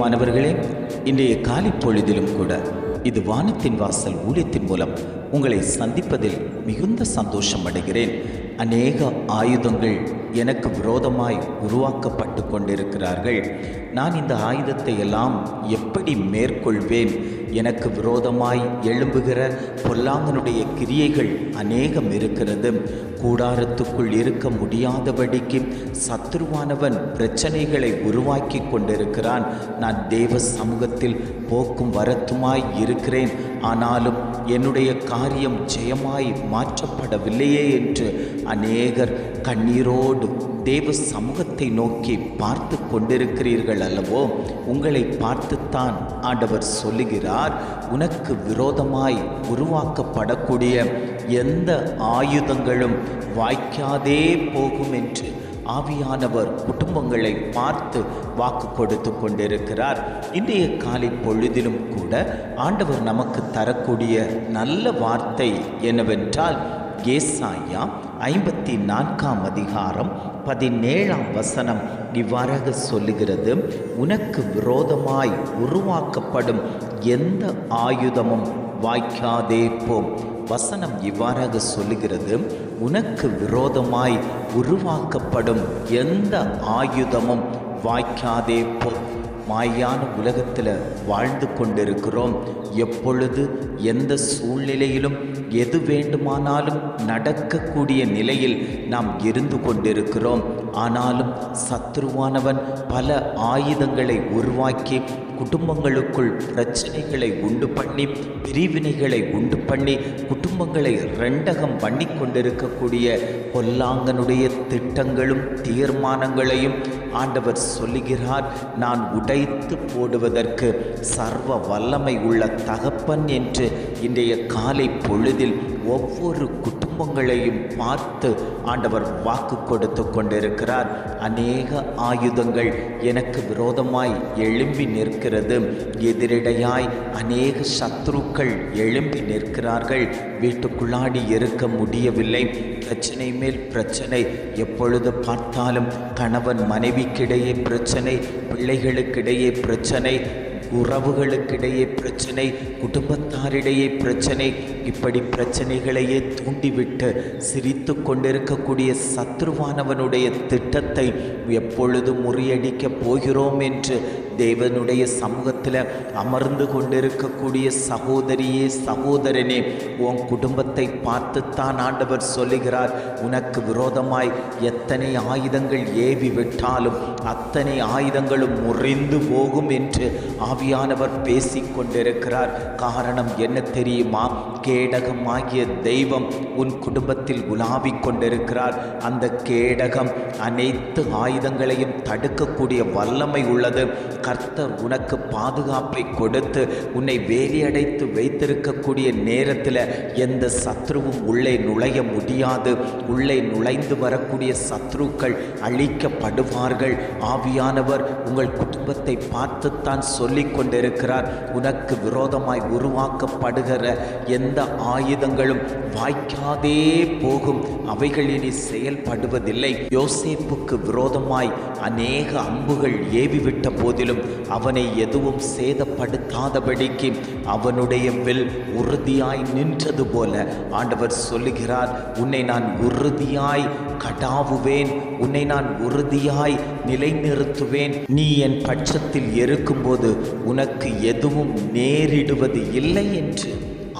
பிரியமானவர்களே, இன்றைய காலை பொழுதிலும் கூட இது வானத்தின் வாசல் ஊழியத்தின் மூலம் உங்களை சந்திப்பதில் மிகுந்த சந்தோஷம் அடைகிறேன். அநேக ஆயுதங்கள் எனக்கு விரோதமாய் உருவாக்கப்பட்டு கொண்டிருக்கிறார்கள். நான் இந்த ஆயுதத்தை எல்லாம் எப்படி மேற்கொள்வேன்? எனக்கு விரோதமாய் எழும்புகிற பொல்லாங்கனுடைய கிரியைகள் அநேகம் இருக்கிறது. கூடாரத்துக்குள் இருக்க முடியாதபடிக்கு சத்துருவானவன் பிரச்சனைகளை உருவாக்கி கொண்டிருக்கிறான். நான் தேவ சமூகத்தில் போக்கும் வரத்துமாய் இருக்கிறேன், ஆனாலும் என்னுடைய காரியம் ஜெயமாய் மாற்றப்படவில்லையே என்று அநேகர் கண்ணீரோடு தேவ சமூகத்தை நோக்கி பார்த்து கொண்டிருக்கிறீர்கள் அல்லவோ? உங்களை பார்த்துத்தான் ஆண்டவர் சொல்லுகிறார், உனக்கு விரோதமாய் உருவாக்கப்படக்கூடிய எந்த ஆயுதங்களும் வாய்க்காதே போகும் என்று ஆவியானவர் குடும்பங்களை பார்த்து வாக்கு கொடுத்து கொண்டிருக்கிறார். இன்றைய காலை பொழுதிலும் கூட ஆண்டவர் நமக்கு தரக்கூடிய நல்ல வார்த்தை என்னவென்றால், ஏசாயா 54 அதிகாரம் 17 வசனம் இவ்வாறாக சொல்லுகிறது, உனக்கு விரோதமாய் உருவாக்கப்படும் எந்த ஆயுதமும் வாய்க்காதே போம். வசனம் இவ்வாறாக சொல்லுகிறது, உனக்கு விரோதமாய் உருவாக்கப்படும் எந்த ஆயுதமும் வாய்க்காதே போ. மாயான உலகத்தில் வாழ்ந்து கொண்டிருக்கிறோம். எப்பொழுது எந்த சூழ்நிலையிலும் எது வேண்டுமானாலும் நடக்கக்கூடிய நிலையில் நாம் இருந்து கொண்டிருக்கிறோம். ஆனாலும் சத்ருவானவன் பல ஆயுதங்களை உருவாக்கி குடும்பங்களுக்குள் பிரச்சனைகளை உண்டு பண்ணி, பிரிவினைகளை உண்டு பண்ணி, குடும்பங்களை ரெண்டகம் பண்ணி கொண்டிருக்கக்கூடிய பொல்லாங்கனுடைய திட்டங்களும் தீர்மானங்களையும் ஆண்டவர் சொல்லுகிறார், நான் உடைத்து போடுவதற்கு சர்வ வல்லமை உள்ள தகப்பன் என்று இன்றைய காலை பொழுதில் ஒவ்வொரு குடும்பங்களையும் பார்த்து ஆண்டவர் வாக்கு கொடுத்து கொண்டிருக்கிறார். அநேக ஆயுதங்கள் எனக்கு விரோதமாய் எழும்பி நிற்கிறது. எதிரிடையாய் அநேக சத்துருக்கள் எழும்பி நிற்கிறார்கள். வீட்டுக்குள்ளாடி இருக்க முடியவில்லை. பிரச்சனை மேல் பிரச்சனை. எப்பொழுது பார்த்தாலும் கணவன் மனைவிக்கிடையே பிரச்சனை, பிள்ளைகளுக்கிடையே பிரச்சனை, உறவுகளுக்கிடையே பிரச்சனை, குடும்பத்தாரிடையே பிரச்சனை. இப்படி பிரச்சனைகளையே தூண்டிவிட்டு சிரித்து கொண்டிருக்கக்கூடிய சத்ருவானவனுடைய திட்டத்தை எப்பொழுது முறியடிக்க போகிறோம் என்று தேவனுடைய சமூகத்தில் அமர்ந்து கொண்டிருக்கக்கூடிய சகோதரியே, சகோதரனே, உன் குடும்பத்தை பார்த்துத்தான் ஆண்டவர் சொல்லுகிறார், உனக்கு விரோதமாய் எத்தனை ஆயுதங்கள் ஏவி விட்டாலும் அத்தனை ஆயுதங்களும் முறிந்து போகும் என்று ஆவியானவர் பேசிக் கொண்டிருக்கிறார். காரணம் என்ன தெரியுமா? கேடகமாகிய தெய்வம் உன் குடும்பத்தில் உலாவிக் கொண்டிருக்கிறார். அந்த கேடகம் அனைத்து ஆயுதங்களையும் தடுக்கக்கூடிய வல்லமை உள்ளது. கர்த்தர் உனக்கு பாதுகாப்பை கொடுத்து உன்னை வேலியடைத்து வைத்திருக்கக்கூடிய நேரத்தில் எந்த சத்ருவும் உள்ளே நுழைய முடியாது. உள்ளே நுழைந்து வரக்கூடிய சத்ருக்கள் அழிக்கப்படுவார்கள். ஆவியானவர் உங்கள் குடும்பத்தை பார்த்துத்தான் சொல்லிக் கொண்டிருக்கிறார், உனக்கு விரோதமாய் உருவாக்கப்படுகிற எந்த ஆயுதங்களும் வாய்க்காதே போகும். அவைகள் இனி செயல்படுவதில்லை. யோசேப்புக்கு விரோதமாய் அநேக அம்புகள் ஏவிவிட்ட போதிலும் அவனை எதுவும் சேதப்படுத்தாதபடிக்கு அவனுடைய வில் உறுதியாய் நின்றது போல ஆண்டவர் சொல்லுகிறார், உன்னை நான் உறுதியாய் கடாவுவேன், உன்னை நான் உறுதியாய் நிலைநிறுத்துவேன். நீ என் பட்சத்தில் இருக்கும்போது உனக்கு எதுவும் நேரிடுவது இல்லை என்று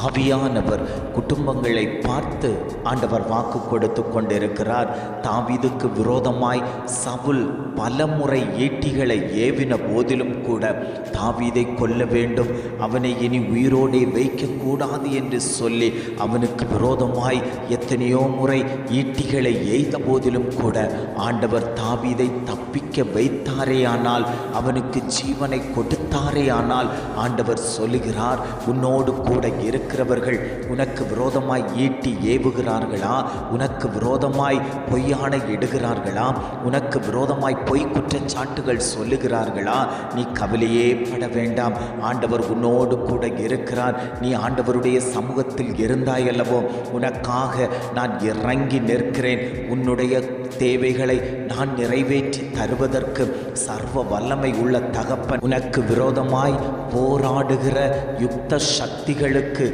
ஆவியானவர் குடும்பங்களை பார்த்து ஆண்டவர் வாக்கு கொடுத்து கொண்டிருக்கிறார். தாவீதுக்கு விரோதமாய் சவுல் பலமுறை ஈட்டிகளை ஏவின போதிலும் கூட தாவீதை கொல்ல வேண்டும், அவனை இனி உயிரோடே வைக்கக்கூடாது என்று சொல்லி அவனுக்கு விரோதமாய் எத்தனையோ முறை ஈட்டிகளை எய்த போதிலும் கூட ஆண்டவர் தாவீதை தப்பிக்க வைத்தாரேயானால், அவனுக்கு ஜீவனை கொடுத்தாரேயானால் ஆண்டவர் சொல்லுகிறார், உன்னோடு கூட இருக்கிறவர்கள் உனக்கு விரோதமாய் ஈட்டி ஏவுகிறார்களா? உனக்கு விரோதமாய் பொய்யான இடுகிறார்களா? உனக்கு விரோதமாய் பொய் குற்றச்சாட்டுகள் சொல்லுகிறார்களா? நீ கவலையே பட வேண்டாம். ஆண்டவர் உன்னோடு கூட இருக்கிறார். நீ ஆண்டவருடைய சமூகத்தில் இருந்தாயல்லவோ, உனக்காக நான் இறங்கி நிற்கிறேன். உன்னுடைய தேவைகளை நான் நிறைவேற்றி தருவதற்கு சர்வ வல்லமை உள்ள தகப்பன், உனக்கு விரோதமாய் போராடுகிற யுத்த சக்திகளுக்கு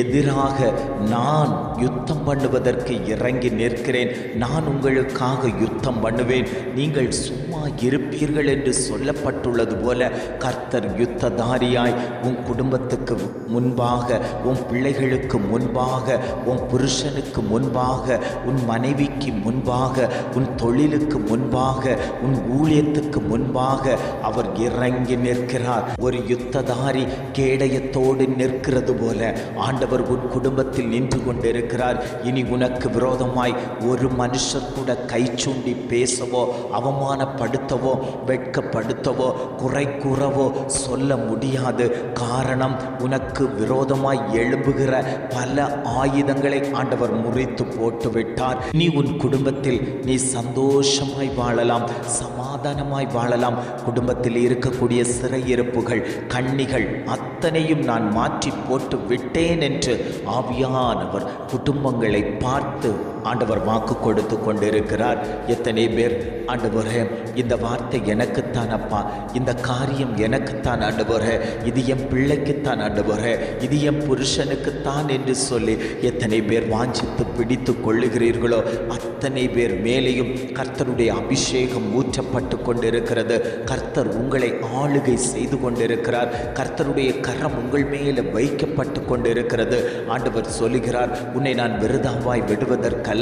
எதிராக நான் யுத்தம் பண்ணுவதற்கு இறங்கி நிற்கிறேன். நான் உங்களுக்காக யுத்தம் பண்ணுவேன், நீங்கள் சும்மா இருப்பீர்கள் என்று சொல்லப்பட்டுள்ளது போல கர்த்தர் யுத்ததாரியாய் உன் குடும்பத்துக்கு முன்பாக, உன் பிள்ளைகளுக்கு முன்பாக, உன் புருஷனுக்கு முன்பாக, உன் மனைவிக்கு முன்பாக, உன் தொழிலுக்கு முன்பாக, உன் ஊழியத்துக்கு முன்பாக அவர் இறங்கி நிற்கிறார். ஒரு யுத்ததாரி கேடயத்தோடு நிற்கிறது போல ஆண்டவர் உன் குடும்பத்தில் நின்று கொண்டிருக்கிறார். இனி உனக்கு விரோதமாய் ஒரு மனுஷர் கூட கை சூண்டி பேசவோ, அவமானப்படுத்தவோ, வெட்கப்படுத்தவோ, குறை கூறவோ சொல்ல முடியாது. காரணம், உனக்கு விரோதமாய் எழும்புகிற பல ஆயுதங்களை ஆண்டவர் முறித்து போட்டு விட்டார். நீ உன் குடும்பத்தில் நீ சந்தோஷமாய் வாழலாம், சமாதானமாய் வாழலாம். குடும்பத்தில் இருக்கக்கூடிய சிறையிருப்புகள், கண்ணிகள் அத்தனையும் நான் மாற்றி போட்டு விட்டேன் என்று ஆவியானவர் குடும்பங்களை பார்த்து ஆண்டவர் வாக்கு கொடுத்து கொண்டிருக்கிறார். எத்தனை பேர் ஆண்டவரே இந்த வார்த்தை எனக்குத்தான் அப்பா, இந்த காரியம் எனக்குத்தான் ஆண்டவரே, இது என் பிள்ளைக்குத்தான் ஆண்டவரே, இது என் புருஷனுக்குத்தான் என்று சொல்லி எத்தனை பேர் வாஞ்சித்து பிடித்து கொள்ளுகிறீர்களோ அத்தனை பேர் மேலேயும் கர்த்தருடைய அபிஷேகம் ஊற்றப்பட்டு கொண்டிருக்கிறது. கர்த்தர் உங்களை ஆளுகை செய்து கொண்டிருக்கிறார். கர்த்தருடைய கரம் உங்கள் மேலே வைக்கப்பட்டு கொண்டிருக்கிறது. ஆண்டவர் சொல்லுகிறார், உன்னை நான் விருதாவாய் விடுவதற்கல்ல,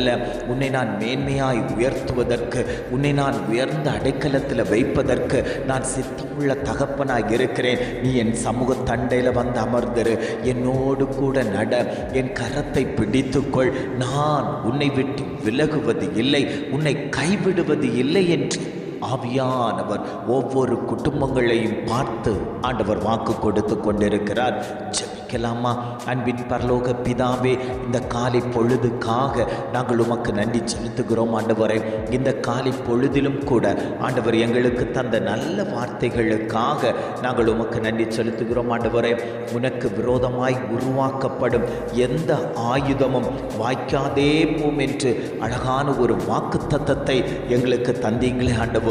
உன்னை நான் மேன்மையாய் உயர்த்துவதற்கு, உன்னை நான் உயர்ந்த அடைக்கலத்தில் வைப்பதற்கு நான் சித்தமுள்ள தகப்பனாய் இருக்கிறேன். நீ என் சமூக தண்டையில் வந்து அமர்ந்திரு, என்னோடு கூட நட, என் கரத்தை பிடித்துக்கொள். நான் உன்னை விட்டு விலகுவது இல்லை, உன்னை கைவிடுவது இல்லை என்று ஆவியானவர் ஒவ்வொரு குடும்பங்களையும் பார்த்து ஆண்டவர் வாக்கு கொடுத்து கொண்டிருக்கிறார். ஜெபிக்கலாமா? அன்பின் பரலோக பிதாவே, இந்த காலை பொழுதுக்காக நாங்கள் உமக்கு நன்றி செலுத்துகிறோம் ஆண்டவரே. இந்த காலை பொழுதிலும் கூட ஆண்டவர் எங்களுக்கு தந்த நல்ல வார்த்தைகளுக்காக நாங்கள் உமக்கு நன்றி செலுத்துகிறோம் ஆண்டவரே. உனக்கு விரோதமாய் உருவாக்கப்படும் எந்த ஆயுதமும் வாய்க்காதே போம் என்று அழகான ஒரு வாக்கு தத்தத்தை எங்களுக்கு தந்தீங்களே ஆண்டவரே.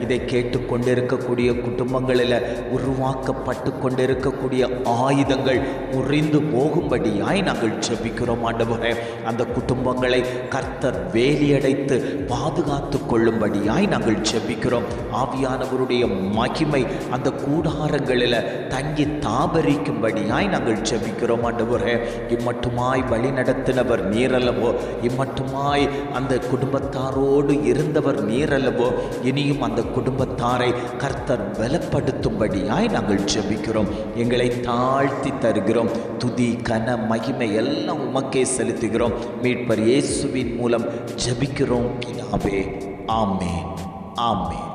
இதை கேட்டுக்கொண்டிருக்கக்கூடிய குடும்பங்களில் உருவாக்கப்பட்டு கொண்டிருக்கக்கூடிய ஆயுதங்கள் முறிந்து போகும்படியாய் நாங்கள் ஜெபிக்கிறோம் ஆண்டவரே. அந்த குடும்பங்களை கர்த்தர் வேலியடைத்து பாதுகாத்து கொள்ளும்படியாய் நாங்கள் ஜெபிக்கிறோம். ஆவியானவருடைய மகிமை அந்த கூடாரங்களில் தங்கி தாபரிக்கும்படியாய் நாங்கள் ஜெபிக்கிறோம் ஆண்டவரே. இம்மட்டுமாய் வழி நடத்தினவர் நீரல்லவோ, இம்மட்டுமாய் அந்த குடும்பத்தாரோடு இருந்தவர் நீரல்லவோ, இனியும் அந்த குடும்பத்தாரை கர்த்தர் பலப்படுத்தும்படியாய் நாங்கள் ஜெபிக்கிறோம். எங்களை தாழ்த்தி தருகிறோம். துதி, கன, மகிமை எல்லாம் உமக்கே செலுத்துகிறோம். மீட்பர் இயேசுவின் மூலம் ஜெபிக்கிறோம் பிதாவே. ஆமென், ஆமென்.